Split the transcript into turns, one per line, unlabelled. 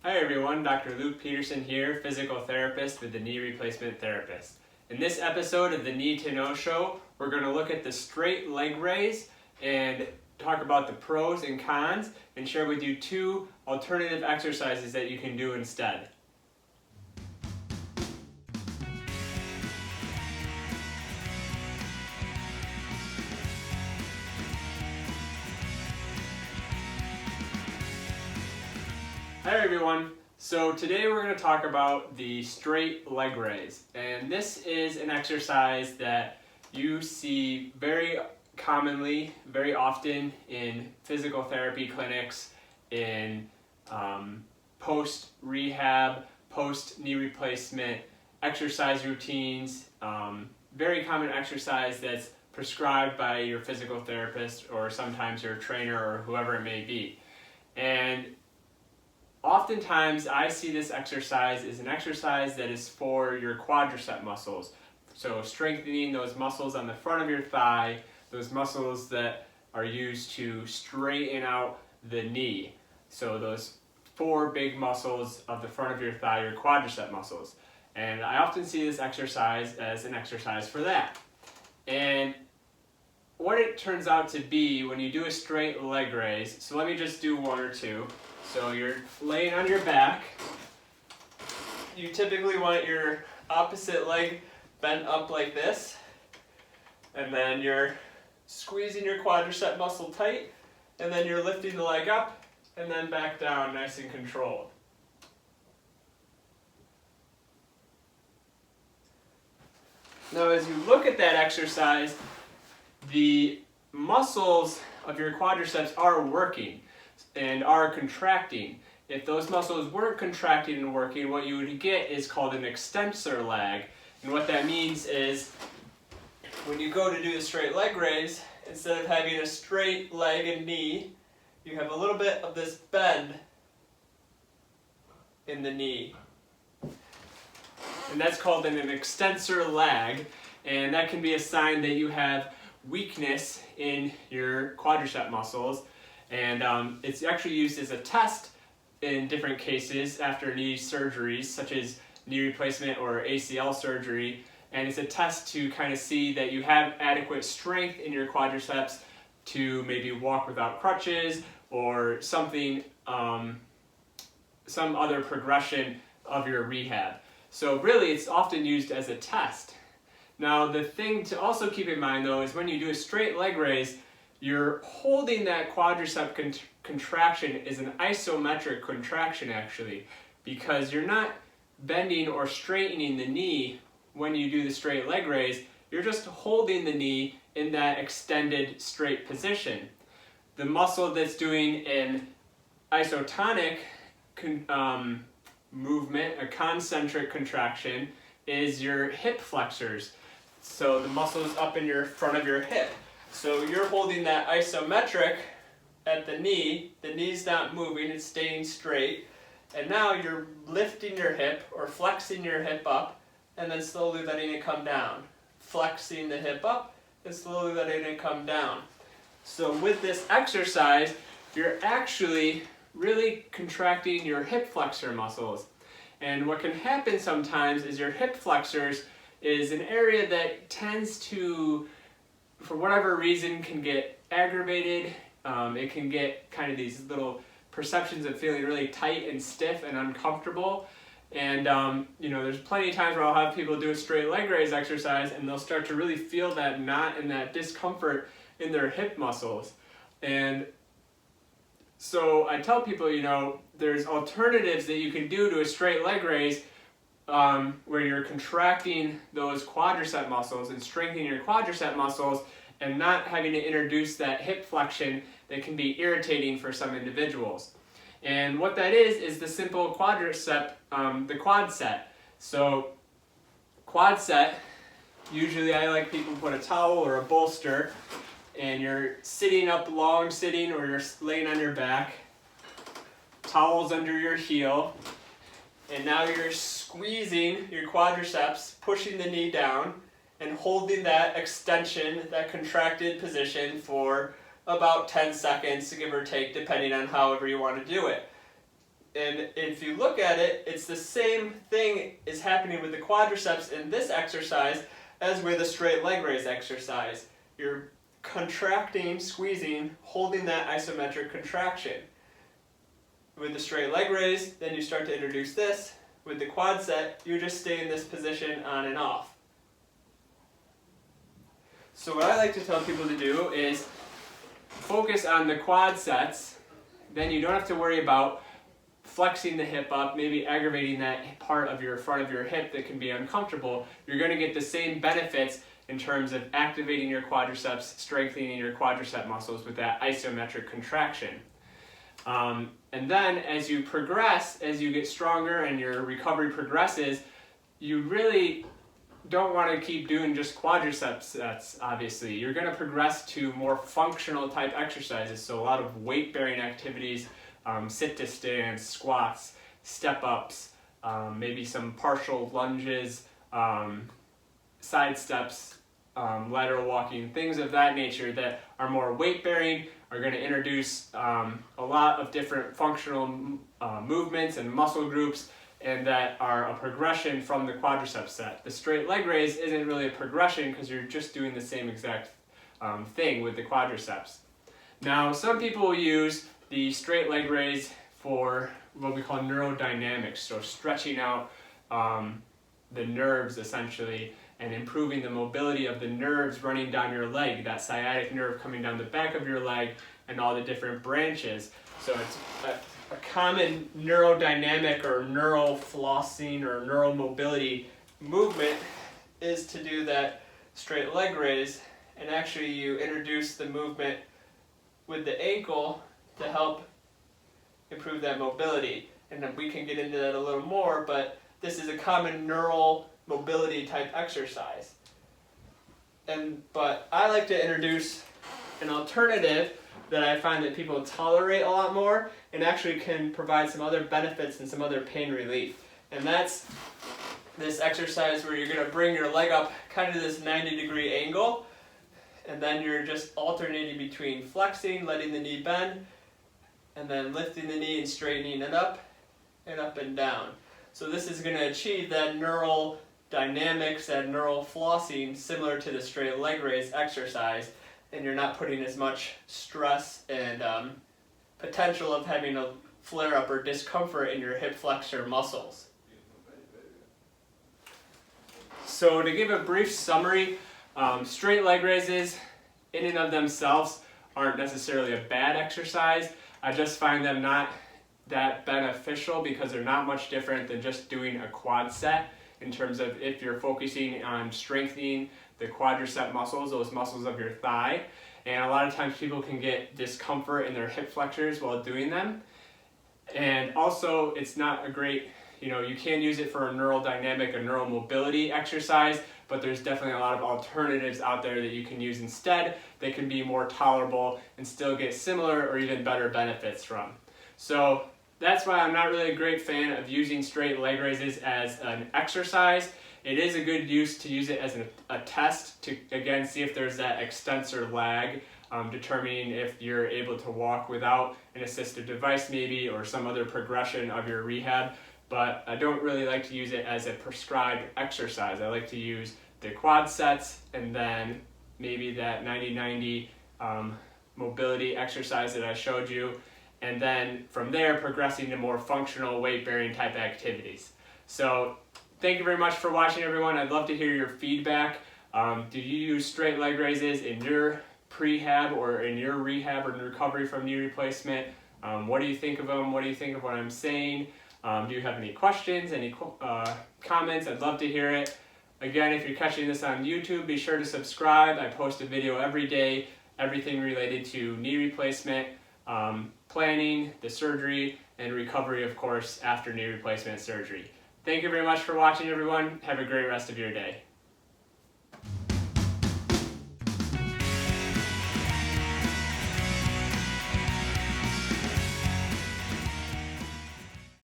Hi everyone, Dr. Luke Peterson here, physical therapist with the Knee Replacement Therapist. In this episode of the Need to Know Show, we're going to look at the straight leg raise and talk about the pros and cons and share with you two alternative exercises that you can do instead. Hi everyone, so today we're going to talk about the straight leg raise, and this is an exercise that you see very commonly, very often in physical therapy clinics, in post-rehab, post-knee replacement exercise routines, very common exercise that's prescribed by your physical therapist or sometimes your trainer or whoever it may be. And oftentimes, I see this exercise as an exercise that is for your quadricep muscles. So strengthening those muscles on the front of your thigh, those muscles that are used to straighten out the knee. So those four big muscles of the front of your thigh, your quadricep muscles. And I often see this exercise as an exercise for that. And what it turns out to be when you do a straight leg raise, so let me just do one or two. So you're laying on your back. You typically want your opposite leg bent up like this. And then you're squeezing your quadricep muscle tight. And then you're lifting the leg up and then back down nice and controlled. Now as you look at that exercise, the muscles of your quadriceps are working and are contracting. If those muscles weren't contracting and working, what you would get is called an extensor leg. And what that means is when you go to do the straight leg raise, instead of having a straight leg and knee, you have a little bit of this bend in the knee. And that's called an extensor leg, and that can be a sign that you have weakness in your quadricep muscles. And it's actually used as a test in different cases after knee surgeries, such as knee replacement or ACL surgery. And it's a test to kind of see that you have adequate strength in your quadriceps to maybe walk without crutches or something, some other progression of your rehab. So really, it's often used as a test. Now, the thing to also keep in mind, though, is when you do a straight leg raise, you're holding that quadricep contraction is an isometric contraction actually, because you're not bending or straightening the knee when you do the straight leg raise, you're just holding the knee in that extended straight position. The muscle that's doing an isotonic movement, a concentric contraction, is your hip flexors. So the muscles up in your front of your hip. So you're holding that isometric at the knee's not moving, it's staying straight, and now you're lifting your hip or flexing your hip up and then slowly letting it come down. Flexing the hip up and slowly letting it come down. So with this exercise, you're actually really contracting your hip flexor muscles. And what can happen sometimes is your hip flexors is an area that tends to, for whatever reason, can get aggravated. It can get kind of these little perceptions of feeling really tight and stiff and uncomfortable. And there's plenty of times where I'll have people do a straight leg raise exercise and they'll start to really feel that knot and that discomfort in their hip muscles. And so I tell people, there's alternatives that you can do to a straight leg raise where you're contracting those quadricep muscles and strengthening your quadricep muscles and not having to introduce that hip flexion that can be irritating for some individuals. And what that is the simple quadricep, the quad set. So quad set, usually I like people to put a towel or a bolster and you're sitting up long sitting or you're laying on your back, towels under your heel, and now you're squeezing your quadriceps, pushing the knee down, and holding that extension, that contracted position for about 10 seconds, give or take, depending on however you want to do it. And if you look at it, it's the same thing is happening with the quadriceps in this exercise as with a straight leg raise exercise. You're contracting, squeezing, holding that isometric contraction. With the straight leg raise, then you start to introduce this. With the quad set, you just stay in this position on and off. So what I like to tell people to do is focus on the quad sets, then you don't have to worry about flexing the hip up, maybe aggravating that part of your front of your hip that can be uncomfortable. You're going to get the same benefits in terms of activating your quadriceps, strengthening your quadricep muscles with that isometric contraction. And then as you progress, as you get stronger and your recovery progresses, you really don't want to keep doing just quadriceps sets, obviously. You're going to progress to more functional type exercises, so a lot of weight-bearing activities, sit to stand, squats, step-ups, maybe some partial lunges, side steps, lateral walking, things of that nature that are more weight-bearing, are going to introduce a lot of different functional movements and muscle groups, and that are a progression from the quadriceps set. The straight leg raise isn't really a progression because you're just doing the same exact thing with the quadriceps. Now, some people use the straight leg raise for what we call neurodynamics, so stretching out the nerves essentially and improving the mobility of the nerves running down your leg, that sciatic nerve coming down the back of your leg and all the different branches. So it's a common neurodynamic or neural flossing or neural mobility movement is to do that straight leg raise, and actually you introduce the movement with the ankle to help improve that mobility. And then we can get into that a little more, but this is a common neural mobility type exercise. But I like to introduce an alternative that I find that people tolerate a lot more and actually can provide some other benefits and some other pain relief. And that's this exercise where you're going to bring your leg up kind of this 90-degree angle, and then you're just alternating between flexing, letting the knee bend, and then lifting the knee and straightening it up and down. So this is going to achieve that neural dynamics, that neural flossing similar to the straight leg raise exercise, and you're not putting as much stress and potential of having a flare-up or discomfort in your hip flexor muscles. So to give a brief summary, straight leg raises in and of themselves aren't necessarily a bad exercise. I just find them not that beneficial because they're not much different than just doing a quad set in terms of if you're focusing on strengthening the quadricep muscles, those muscles of your thigh. And a lot of times people can get discomfort in their hip flexors while doing them. And also it's not a great, you can use it for a neural dynamic, a neural mobility exercise, but there's definitely a lot of alternatives out there that you can use instead that can be more tolerable and still get similar or even better benefits from. So that's why I'm not really a great fan of using straight leg raises as an exercise. It is a good use to use it as a test to, again, see if there's that extensor leg, determining if you're able to walk without an assistive device maybe or some other progression of your rehab. But I don't really like to use it as a prescribed exercise. I like to use the quad sets and then maybe that 90-90 mobility exercise that I showed you, and then from there progressing to more functional weight-bearing type activities. So thank you very much for watching, everyone. I'd love to hear your feedback. Do you use straight leg raises in your prehab or in your rehab or in recovery from knee replacement? What do you think of them? What do you think of what I'm saying? Do you have any questions, any comments? I'd love to hear it. Again, if you're catching this on YouTube, be sure to subscribe. I post a video every day, everything related to knee replacement, planning, the surgery, and recovery, of course, after knee replacement surgery. Thank you very much for watching, everyone. Have a great rest of your day.